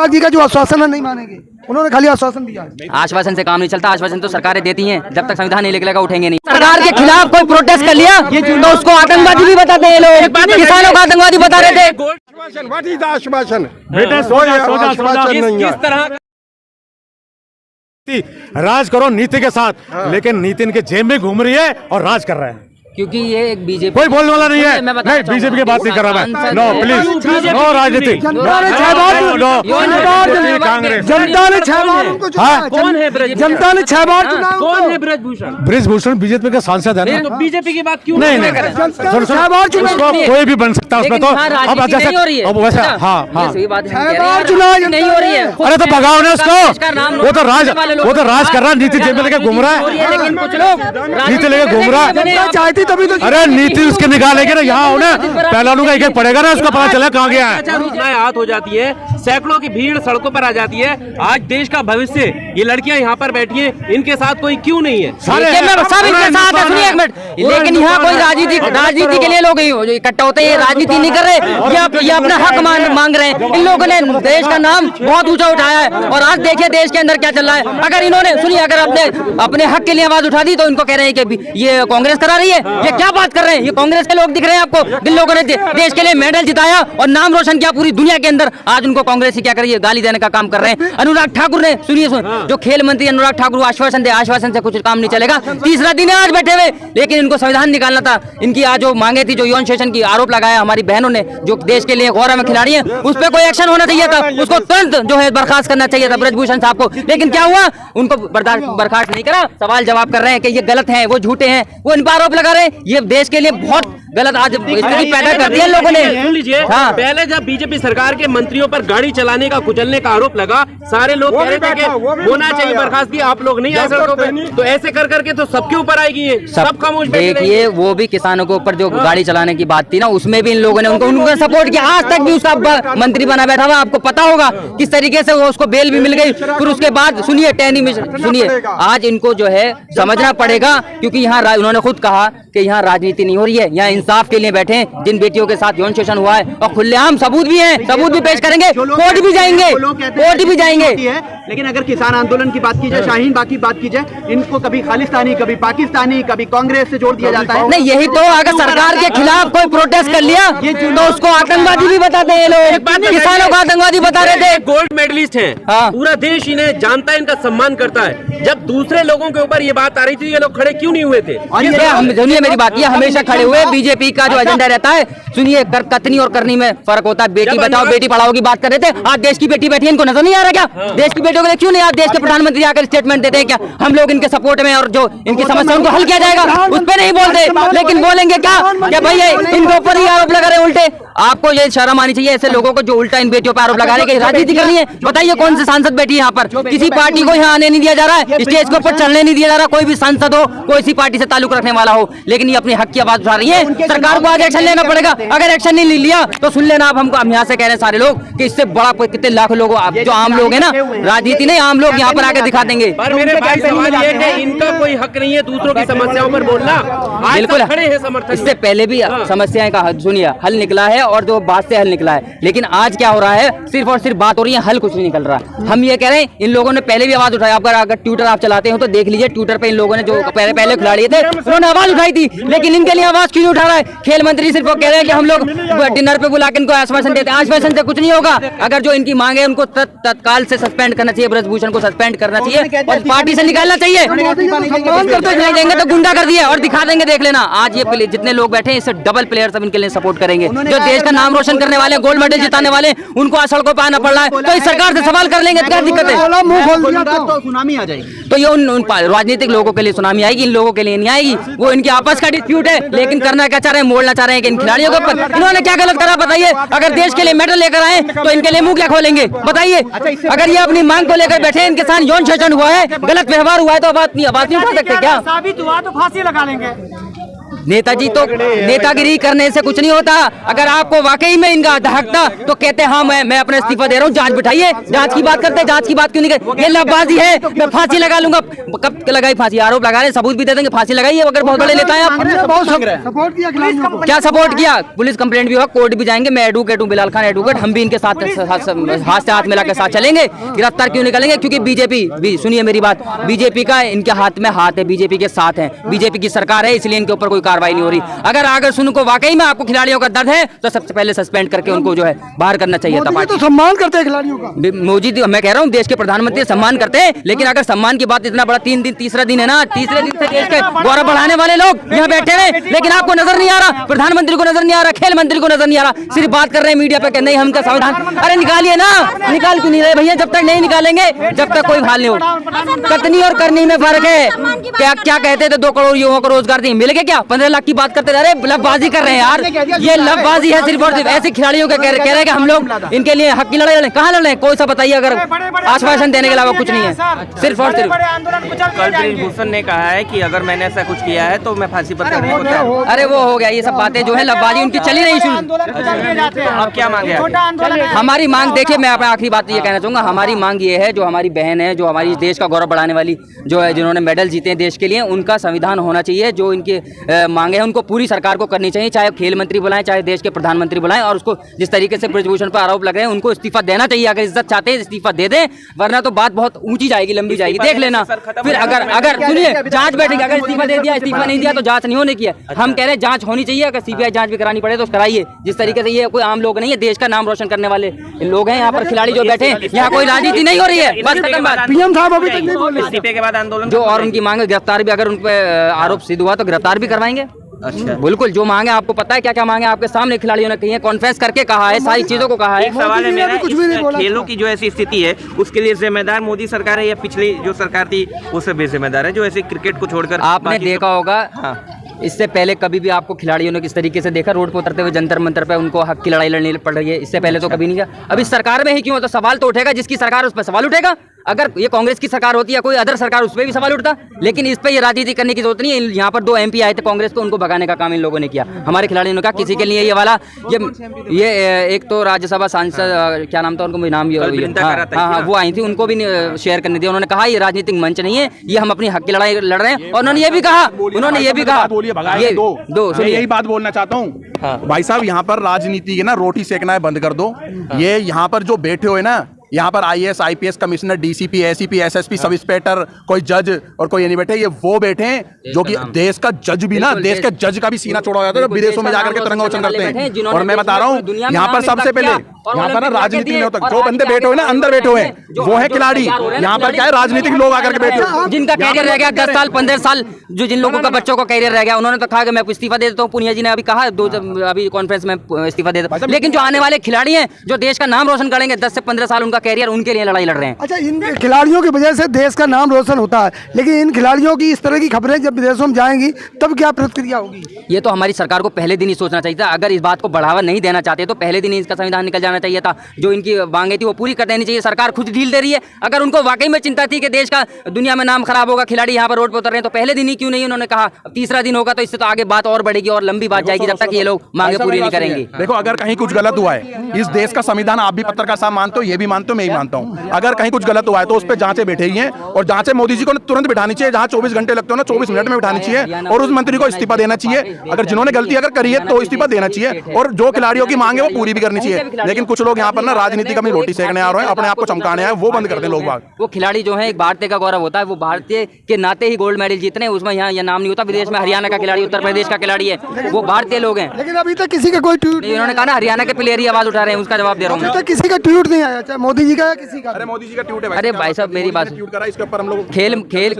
जी का जो आश्वासन है नहीं मानेंगे, उन्होंने खाली आश्वासन दिया है। आश्वासन से काम नहीं चलता, आश्वासन तो सरकारें देती हैं, जब तक संविधान नहीं निकलेगा उठेंगे नहीं। सरकार के खिलाफ कोई प्रोटेस्ट कर लिया तो उसको आतंकवादी भी बताते हैं लोग, किसानों को आतंकवादी बता रहे थे। आश्वासन बेटा आश्वासन नहीं है। राज करो नीति के साथ, लेकिन नीति इनके जेब में घूम रही है और राज कर रहे हैं, क्योंकि ये एक बीजेपी कोई बोलने वाला नहीं है। नहीं, बीजेपी की बात नहीं कर रहा मैं। नो प्लीज, नो राजनीति, कांग्रेस। जनता ने 6 बार उनको चुना, कौन है जनता ने 6 बार चुना। कौन है ब्रजभूषण? ब्रजभूषण बीजेपी का सांसद है ना, तो बीजेपी की बात क्यों नहीं? कोई भी बन सकता है उसमें, तो अब जैसे अब वैसे हाँ नहीं हो रही है। अरे तो भगाओ ना उसको, वो तो राज कर रहा है, नीति जेब में लेके घूम रहा है, लेकिन कुछ लोग नीति लेके घूम रहा है। चाहती तभी तो, अरे नीति उसके निकालेंगे ना, यहाँ हो ना पहलवानों का एक पड़ेगा ना, उसको पता चला कहाँ गया है। सूचनाएं हाथ हो जाती है, सैकड़ों की भीड़ सड़कों पर आ जाती है। आज देश का भविष्य, ये लड़कियां यहाँ पर बैठी हैं, इनके साथ कोई क्यों नहीं है? सब इनके साथ है, सुनिए एक मिनट। लेकिन यहाँ कोई राजनीति के लिए लोग इकट्ठा होते हैं, राजनीति नहीं कर रहे, ये अपना हक मांग रहे हैं। इन लोगों ने देश का नाम बहुत ऊंचा उठाया है, और आज देखिए देश के अंदर क्या चल रहा है। अगर इन्होंने सुनिए, अगर अपने हक के लिए आवाज उठा दी तो इनको कह रहे हैं कि ये कांग्रेस करा रही है। ये क्या बात कर रहे हैं? ये कांग्रेस के लोग दिख रहे हैं आपको, जिन लोगों ने देश के लिए मेडल जिताया और नाम रोशन किया पूरी दुनिया के अंदर, आज उनको कांग्रेस ही क्या कर रही है, गाली देने का काम कर रहे हैं। अनुराग ठाकुर ने सुनिए, जो खेल मंत्री अनुराग ठाकुर आश्वासन दे, आश्वासन से कुछ काम नहीं चलेगा। तीसरा दिन है आज बैठे हुए, लेकिन इनको संविधान निकालना था। इनकी आज जो मांगे थी, जो यौन शोषण की आरोप लगाया हमारी बहनों ने, जो देश के लिए गौरव में खिलाड़ी है, उस पर कोई एक्शन होना चाहिए था, उसको तुरंत जो है बर्खास्त करना चाहिए था ब्रजभूषण साहब को। लेकिन क्या हुआ, उनको बर्खास्त नहीं करा। सवाल जवाब कर रहे हैं कि ये गलत है, वो झूठे हैं, वो इन पर आरोप लगा रहे हैं। ये देश के लिए बहुत गलत आज स्थिति पैदा कर दी है लोगों ने। सुन लीजिए, पहले जब बीजेपी सरकार के मंत्रियों पर गाड़ी चलाने का, कुचलने का आरोप लगा, सारे लोग कह रहे थे कि होना चाहिए बर्खास्तगी, आप लोग नहीं आए सड़कों पे, तो ऐसे कर करके तो सबके ऊपर आएगी, सब खामोश। देखिए, वो भी किसानों के ऊपर जो गाड़ी चलाने की बात थी ना, उसमें भी इन लोगों ने उनको सपोर्ट किया। आज तक भी उसका मंत्री बना बैठा हुआ, आपको पता होगा किस तरीके से वो उसको बेल भी मिल गई। फिर उसके बाद सुनिए, टैनी में सुनिए, आज इनको जो है समझना पड़ेगा, क्योंकि यहाँ उन्होंने खुद कहा कि यहाँ राजनीति नहीं हो रही है, यहाँ इंसाफ के लिए बैठे हैं। जिन बेटियों के साथ यौन शोषण हुआ है और खुलेआम सबूत भी हैं, सबूत भी पेश करेंगे, कोर्ट भी जाएंगे, कोर्ट भी जाएंगे। लेकिन अगर किसान आंदोलन की बात की जाए, शाहीन बाग की बात की जाए, इनको कभी खालिस्तानी, कभी पाकिस्तानी, कभी कांग्रेस से जोड़ दिया जाता है। नहीं, यही तो, अगर सरकार के खिलाफ कोई प्रोटेस्ट कर लिया तो उसको आतंकवादी भी बताते हैं लोग, किसानों को आतंकवादी बता रहे थे। गोल्ड मेडलिस्ट है, पूरा देश इन्हें जानता है, इनका सम्मान करता है। जब दूसरे लोगों के ऊपर ये बात आ रही थी, ये लोग खड़े क्यों नहीं हुए थे? सुनिए मेरी बात, ये हमेशा खड़े हुए। बीजेपी का जो एजेंडा रहता है, सुनिए, कतनी और करनी में फर्क होता है। बेटी बचाओ बेटी पढ़ाओ की बात कर रहे थे, आज देश की बेटी बैठी है, इनको नजर नहीं आ रहा क्या? देश की बेटियों के लिए क्यों नहीं आज देश के प्रधानमंत्री आकर स्टेटमेंट देते हैं क्या हम लोग इनके सपोर्ट में, और जो इनकी समस्या उनको हल किया जाएगा, उस पर नहीं बोलते। लेकिन बोलेंगे क्या भाई इनके ऊपर ही आरोप लगा रहे उल्टे। आपको ये शर्म आनी चाहिए ऐसे लोगों को जो उल्टा इन बेटियों पर आरोप लगा रहे हैं कि राजनीति करनी है। बताइए कौन से सांसद बैठी है यहाँ पर? किसी पार्टी को यहाँ आने नहीं दिया जा रहा है, स्टेज के ऊपर चलने नहीं दिया जा रहा। कोई भी सांसद हो, कोई सी पार्टी से ताल्लुक रखने वाला हो, लेकिन ये अपने हक की आवाज उठा रही है। सरकार को आज एक्शन लेना पड़ेगा। अगर एक्शन नहीं लिया तो सुन लेना आप, हमको हम यहाँ से कह रहे हैं सारे लोग कि इससे बड़ा कितने लाखों लोग जो आम लोग है ना, राजनीति नहीं, आम लोग यहाँ पर आकर दिखा देंगे। पर मेरे भाई सवाल ये है कि इनका कोई हक नहीं है दूसरों की समस्याओं पर बोलना। बिल्कुल खड़े हैं समर्थन। इससे पहले भी समस्याएं का सुनिए हल निकला है, और जो बात से हल निकला है। लेकिन आज क्या हो रहा है, सिर्फ और सिर्फ बात हो रही है, हल कुछ नहीं निकल रहा। हम ये कह रहे हैं, इन लोगों ने पहले भी आवाज उठाई। अगर ट्विटर आप चलाते हो तो देख लीजिए, ट्विटर पे इन लोगों ने जो पहले खिलाड़ी थे उन्होंने आवाज उठाई थी, लेकिन इनके लिए आवाज क्यों नहीं उठा रहा है? खेल मंत्री सिर्फ वो कह रहे हैं कि हम लोग डिनर पे बुला के इनको आश्वासन देते हैं। आश्वासन से कुछ नहीं होगा। अगर जो इनकी मांग है उनको तत्काल से सस्पेंड करना चाहिए, ब्रजभूषण को सस्पेंड करना चाहिए और पार्टी से निकालना चाहिए। नहीं देंगे तो गुंडा कर दिया और दिखा देंगे, देख लेना। आज ये जितने लोग बैठे हैं, इससे डबल प्लेयर सब इनके लिए सपोर्ट करेंगे। जो देश का नाम रोशन करने वाले, गोल्ड मेडल जिताने वाले, उनको आज सड़कों पर आना पड़ रहा है, तो इस सरकार से सवाल कर लेंगे, क्या दिक्कत है? तो सुनामी आ जाएगी। तो ये उन राजनीतिक लोगों के लिए सुनामी आएगी, इन लोगों के लिए नहीं आएगी। वो इनके आपस का डिस्प्यूट है, लेकिन करना क्या चाह रहे हैं, मोड़ना चाह रहे हैं कि इन खिलाड़ियों के ऊपर। इन्होंने क्या गलत करा बताइए? अगर देश के लिए मेडल लेकर आए तो इनके लिए मुंह क्या खोलेंगे बताइए? अगर ये अपनी मांग को लेकर बैठे, इनके साथ यौन शोषण हुआ है, गलत व्यवहार हुआ है, तो आवाज नहीं उठा सकते क्या? साबित हुआ तो फांसी लगा लेंगे। नेताजी तो नेतागिरी करने से कुछ नहीं होता। अगर आपको वाकई में इनका दहकता तो कहते हाँ मैं अपना इस्तीफा दे रहा हूँ, जांच बिठाइए, जांच की बात करते हैं, जांच की बात क्यों नहीं करते? ये लफबाजी है, मैं फांसी लगा लूंगा। कब लगाई फांसी? आरोप लगा रहे, सबूत भी दे देंगे, फांसी लगाइए अगर बहुत बड़े लेता है आप। सपोर्ट किया खिलाड़ियों को। क्या सपोर्ट किया? पुलिस कंप्लेंट भी होगा, कोर्ट भी जाएंगे, मैं एडवोकेट हूँ, बिलाल खान एडवोकेट, हम भी इनके साथ हाथ से हाथ मिला के साथ चलेंगे। गिरफ्तार क्यों निकलेंगे? क्योंकि बीजेपी, सुनिए मेरी बात, बीजेपी का इनके हाथ में हाथ है, बीजेपी के साथ है, बीजेपी की सरकार है, इसलिए इनके ऊपर कोई कार्रवाई नहीं हो रही। अगर सुन को वाकई में आपको खिलाड़ियों का दर्द है तो सबसे पहले सस्पेंड करके उनको जो है बाहर करना चाहिए था। तो सम्मान करते हैं खिलाड़ियों का। मोदी जी, मैं कह रहा हूँ देश के प्रधानमंत्री सम्मान करते हैं, लेकिन अगर सम्मान की बात इतना बड़ा तीसरा दिन है ना, तीसरे दिन से देश के गौरव बढ़ाने वाले लोग यहाँ बैठे हैं, लेकिन आपको नजर नहीं आ रहा, प्रधानमंत्री को नजर नहीं आ रहा, खेल मंत्री को नजर नहीं आ रहा, सिर्फ बात कर रहे हैं मीडिया पे नहीं हम का संविधान। अरे निकालिए ना, निकाल क्यों नहीं रहे भैया? जब तक नहीं निकालेंगे जब तक कोई हाल नहीं हो। कतनी और करनी में फर्क है। क्या कहते थे 2 करोड़ युवाओं को रोजगार दिए, मिल गए क्या? 15 लाख की बात करते रहे, लफबाजी कर रहे हैं यार, ये लफबाजी है सिर्फ और सिर्फ। ऐसे खिलाड़ियों के कह रहे हैं कि हम लोग इनके लिए हक की लड़ाई लड़े, कहाँ लड़ रहे हैं? कोई सा बताइए, अगर आश्वासन देने के अलावा कुछ नहीं है, सिर्फ और सिर्फ। कल ब्रिजभूषण ने कहा है कि अगर मैंने ऐसा कुछ किया है तो मैं फांसी पर चढ़ने को तैयार हूं। अरे वो हो गया, ये सब बातें जो है लफबाजी उनकी चली नहीं शुरू। अब क्या मांगे? हमारी मांग देखिए, मैं अपना आखिरी बात ये कहना चाहूंगा, हमारी मांग ये है, जो हमारी बहन है, जो हमारी देश का गौरव बढ़ाने वाली जो है, जिन्होंने मेडल जीते हैं देश के लिए, उनका संविधान होना चाहिए। जो इनके मांगे हैं उनको पूरी सरकार को करनी चाहिए, चाहे खेल मंत्री बुलाएं, चाहे देश के प्रधानमंत्री बुलाएं, और उसको जिस तरीके से ब्रिजभूषण पर आरोप लग रहे हैं उनको इस्तीफा देना चाहिए। अगर इज्जत चाहते हैं इस्तीफा दे दें, वरना तो बात बहुत ऊंची जाएगी, लंबी जाएगी, देख लेना। फिर अगर सुनिए, जांच बैठेगी, अगर इस्तीफा दे दिया, इस्तीफा नहीं दिया तो जांच नहीं होने की है। हम कह रहे हैं जांच होनी चाहिए, अगर सीबीआई जांच भी करानी पड़े तो कराइए। जिस तरीके से ये कोई आम लोग नहीं है, देश का नाम रोशन करने वाले लोग हैं यहाँ पर, खिलाड़ी जो बैठे हैं, यहाँ कोई राजनीति नहीं हो रही है, बस खत्म बात। पीएम साहब अभी तक नहीं बोले। इस्तीफे के बाद आंदोलन जो और उनकी मांग है, गिरफ्तार भी, अगर उन पर आरोप सिद्ध हुआ तो गिरफ्तार भी करवाएंगे। अच्छा, बिल्कुल, जो मांगे आपको पता है क्या क्या मांगे, आपके सामने खिलाड़ियों ने कही है, कॉन्फ्रेंस करके कहा है, सारी चीजों को कहा है। एक सवाल है मेरा, खेलों की जो ऐसी स्थिति है उसके लिए जिम्मेदार मोदी सरकार है या पिछली जो सरकार थी उससे बेजिम्मेदार है, जो ऐसे क्रिकेट को छोड़कर? आपने देखा होगा, हाँ, इससे पहले कभी भी आपको खिलाड़ियों ने किस तरीके से देखा रोड पर उतरते हुए जंतर मंतर पे उनको हक की लड़ाई लड़नी पड़ रही है? इससे पहले तो कभी नहीं किया। अब इस सरकार में ही क्यों? तो सवाल तो उठेगा, जिसकी सरकार उस पर सवाल उठेगा। अगर ये कांग्रेस की सरकार होती है, कोई अदर सरकार, उस पर भी सवाल उठता, लेकिन इस पे ये राजनीति करने की जरूरत नहीं है। यहाँ पर 2 MP आए थे कांग्रेस को, उनको भगाने का काम इन लोगों ने किया। हमारे खिलाड़ियों ने कहा किसी के लिए ये वाला ये एक तो राज्यसभा सांसद, क्या नाम था उनको, नाम हाँ, वो आई थी, उनको भी शेयर करने दिया। उन्होंने कहा ये राजनीतिक मंच नहीं है, ये हम अपनी हक की लड़ाई लड़ रहे हैं। और उन्होंने ये भी कहा, यही बात बोलना चाहता हूँ भाई साहब, यहाँ पर राजनीति के ना रोटी सेकना है बंद कर दो। ये यहाँ पर जो बैठे हुए ना, यहाँ पर IAS IPS commissioner, DCP ACP SSP sub inspector, कोई जज और कोई ये नहीं बैठे, ये वो बैठे हैं जो कि देश का जज भी ना, देश के जज का भी सीना छोड़ा हो जाता है, विदेशों में जाकर के तिरंगा करते हैं। और मैं बता रहा हूँ यहाँ पर सबसे पहले, यहाँ पर ना राजनीति नहीं होता, जो बंदे बैठे हुए ना अंदर बैठे हुए हैं वो है खिलाड़ी। यहाँ पर क्या है, राजनीतिक लोग आकर के बैठे हुए, जिनका कैरियर रह गया 10 साल 15 साल, जो जिन लोगों का बच्चों का कैरियर रह गया, उन्होंने तो कहा कि मैं इस्तीफा दे देता हूँ। पुनिया जी ने अभी कहा अभी कॉन्फ्रेंस में इस्तीफा दे देता हूँ। लेकिन जो आने वाले खिलाड़ी हैं, जो देश का नाम रोशन करेंगे, 10 से 15 साल उनका कैरियर, उनके लिए लड़ाई लड़ रहे हैं। अच्छा, इन खिलाड़ियों की वजह से देश का नाम रोशन होता है, लेकिन इन खिलाड़ियों की इस तरह की खबरें जब विदेशों में जाएंगी तब क्या प्रतिक्रिया होगी? ये तो हमारी सरकार को पहले दिन ही सोचना चाहिए था। अगर इस बात को बढ़ावा नहीं देना चाहते तो पहले दिन ही इसका संविधान निकल जाना चाहिए था। जो इनकी मांगे थी वो पूरी कर देनी चाहिए। सरकार खुद ढील दे रही है। अगर उनको वाकई में चिंता थी कि देश का दुनिया में नाम खराब होगा, खिलाड़ी यहाँ पर रोड पर उतर रहे हैं, तो पहले दिन ही क्यों नहीं उन्होंने कहा? तीसरा दिन होगा तो इससे तो आगे बात और बढ़ेगी और लंबी बात जाएगी, जब तक ये लोग मांगे पूरी नहीं करेंगे। देखो, अगर कहीं कुछ गलत हुआ है, इस देश का संविधान आप भी पत्रकार साहब मानते हो, ये भी मानते हो, मैं ही मानता हूँ, अगर कहीं कुछ गलत हुआ है तो उस पर जांचें बैठेगी हैं, और जांचें मोदी जी को तुरंत बिठानी चाहिए। जहां 24 घंटे लगते हो ना, 24 मिनट में बिठानी चाहिए, और उस मंत्री को इस्तीफा देना चाहिए। अगर जिन्होंने गलती अगर करी है तो इस्तीफा देना चाहिए, और जो खिलाड़ियों की मांग है वो पूरी भी करनी चाहिए। लेकिन कुछ लोग यहाँ पर ना राजनीति का अपनी रोटी सेकने आ रहे हैं, अपने आप को चमकाने आए, वो बंद कर दे लोग बाग। वो खिलाड़ी जो है एक भारतीय का गौरव होता है, वो भारतीय के नाते ही गोल्ड मेडल जीतने, उसमें यहाँ यह नाम नहीं होता। विदेश में हरियाणा का खिलाड़ी, उत्तर प्रदेश का खिलाड़ी है, वो भारतीय लोग हैं। लेकिन अभी तक किसी का कोई ट्वीट, उन्होंने कहा ना हरियाणा के प्लेयर ही आवाज उठा रहे हैं, उसका जवाब दे रहा हूँ। किसी का ट्वीट नहीं आया, चाहे मोदी जी का या किसी का। अरे मोदी जी का ट्वीट है। अरे भाई साहब मेरी बात, इसके ऊपर हम लोग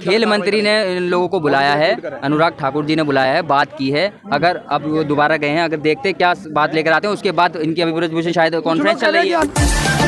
खेल मंत्री ने इन लोगों को बुलाया है, अनुराग ठाकुर जी ने बुलाया है, बात की है। अगर अब वो दोबारा गए हैं, अगर देखते क्या बात लेकर आते हैं, उसके बाद इनकी अभी ब्रिजभूषण शायद कॉन्फ्रेंस चल रही है।